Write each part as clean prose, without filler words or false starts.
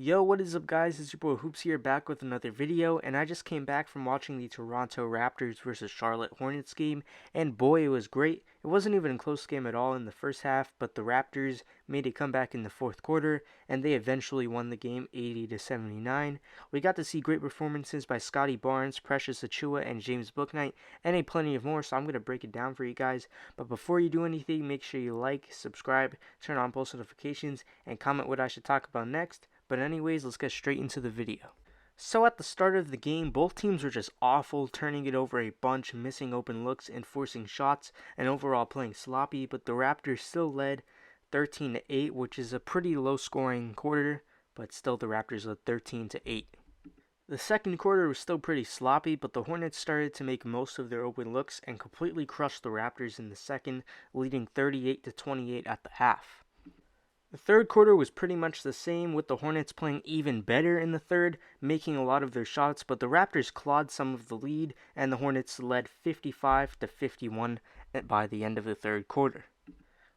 Yo, what is up guys, it's your boy Hoopz here back with another video, and I just came back from watching the Toronto Raptors versus Charlotte Hornets game, and boy, it was great. It wasn't even a close game at all in the first half, but the Raptors made a comeback in the fourth quarter, and they eventually won the game 80-79. We got to see great performances by Scottie Barnes, Precious Achiuwa, and James Bouknight, and a plenty of more, so I'm going to break it down for you guys. But before you do anything, make sure you like, subscribe, turn on post notifications, and comment what I should talk about next. But anyways, let's get straight into the video. So at the start of the game, both teams were just awful, turning it over a bunch, missing open looks and forcing shots, and overall playing sloppy, but the Raptors still led 13-8, which is a pretty low scoring quarter, but still the Raptors led 13-8. The second quarter was still pretty sloppy, but the Hornets started to make most of their open looks and completely crushed the Raptors in the second, leading 38-28 at the half. The third quarter was pretty much the same, with the Hornets playing even better in the third, making a lot of their shots, but the Raptors clawed some of the lead, and the Hornets led 55-51 by the end of the third quarter.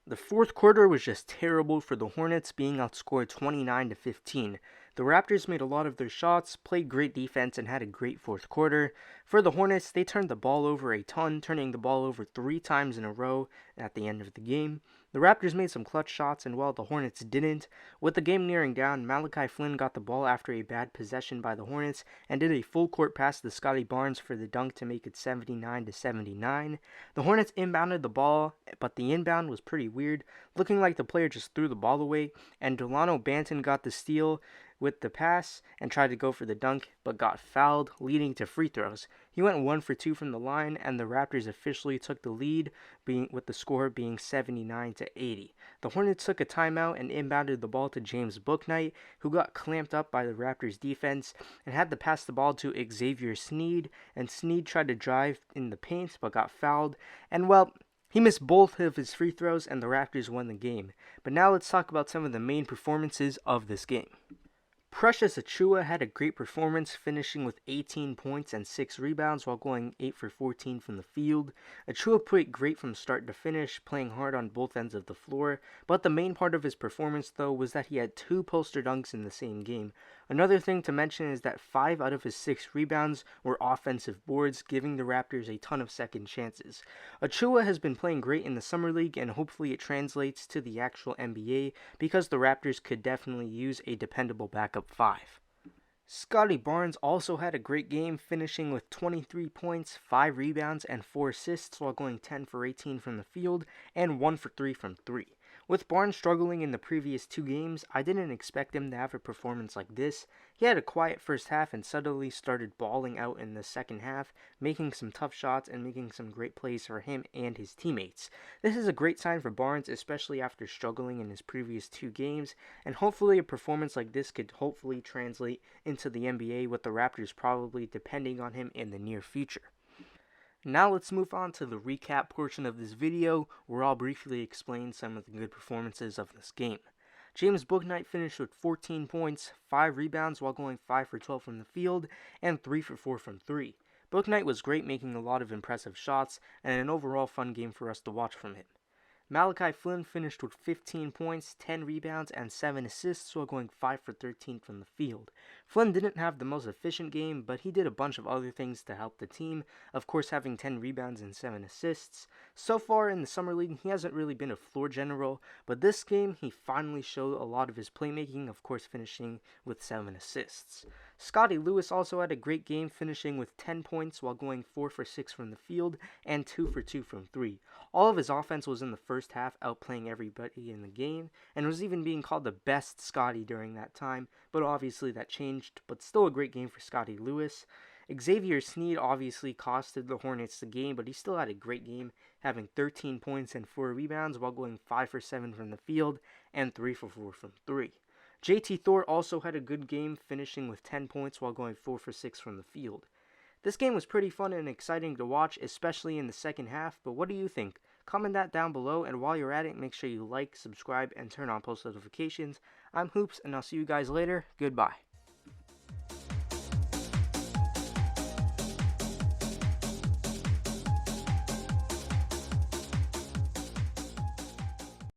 The fourth quarter was just terrible for the Hornets, being outscored 29-15. The Raptors made a lot of their shots, played great defense, and had a great fourth quarter. For the Hornets, they turned the ball over a ton, turning the ball over 3 times in a row at the end of the game. The Raptors made some clutch shots, and while the Hornets didn't, with the game nearing down, Malachi Flynn got the ball after a bad possession by the Hornets and did a full court pass to Scottie Barnes for the dunk to make it 79-79. The Hornets inbounded the ball, but the inbound was pretty weird, looking like the player just threw the ball away, and Delano Banton got the steal with the pass and tried to go for the dunk, but got fouled, leading to free throws. He went 1 for 2 from the line, and the Raptors officially took the lead, with the score being 79-80. The Hornets took a timeout and inbounded the ball to James Bouknight, who got clamped up by the Raptors defense and had to pass the ball to Xavier Sneed, and Sneed tried to drive in the paint but got fouled, and well, he missed both of his free throws and the Raptors won the game. But now let's talk about some of the main performances of this game. Precious Achiuwa had a great performance, finishing with 18 points and 6 rebounds while going 8 for 14 from the field. Achiuwa played great from start to finish, playing hard on both ends of the floor, but the main part of his performance though was that he had 2 poster dunks in the same game. Another thing to mention is that 5 out of his 6 rebounds were offensive boards, giving the Raptors a ton of second chances. Achiuwa has been playing great in the Summer League, and hopefully it translates to the actual NBA, because the Raptors could definitely use a dependable backup 5. Scottie Barnes also had a great game, finishing with 23 points, 5 rebounds, and 4 assists while going 10 for 18 from the field and 1 for 3 from 3. With Barnes struggling in the previous 2 games, I didn't expect him to have a performance like this. He had a quiet first half and suddenly started balling out in the second half, making some tough shots and making some great plays for him and his teammates. This is a great sign for Barnes, especially after struggling in his previous 2 games, and hopefully a performance like this could hopefully translate into the NBA, with the Raptors probably depending on him in the near future. Now let's move on to the recap portion of this video, where I'll briefly explain some of the good performances of this game. James Bouknight finished with 14 points, 5 rebounds while going 5 for 12 from the field, and 3 for 4 from 3. Bouknight was great, making a lot of impressive shots, and an overall fun game for us to watch from him. Malachi Flynn finished with 15 points, 10 rebounds, and 7 assists while going 5 for 13 from the field. Flynn didn't have the most efficient game, but he did a bunch of other things to help the team, of course having 10 rebounds and 7 assists. So far in the Summer League, he hasn't really been a floor general, but this game he finally showed a lot of his playmaking, of course finishing with 7 assists. Scottie Lewis also had a great game, finishing with 10 points while going 4 for 6 from the field and 2 for 2 from 3. All of his offense was in the first half, outplaying everybody in the game, and was even being called the best Scottie during that time, but obviously that changed, but still a great game for Scottie Lewis. Xavier Sneed obviously costed the Hornets the game, but he still had a great game, having 13 points and 4 rebounds while going 5 for 7 from the field and 3 for 4 from 3. JT Thor also had a good game, finishing with 10 points while going 4 for 6 from the field. This game was pretty fun and exciting to watch, especially in the second half, but what do you think? Comment that down below, and while you're at it, make sure you like, subscribe, and turn on post notifications. I'm Hoopz, and I'll see you guys later. Goodbye.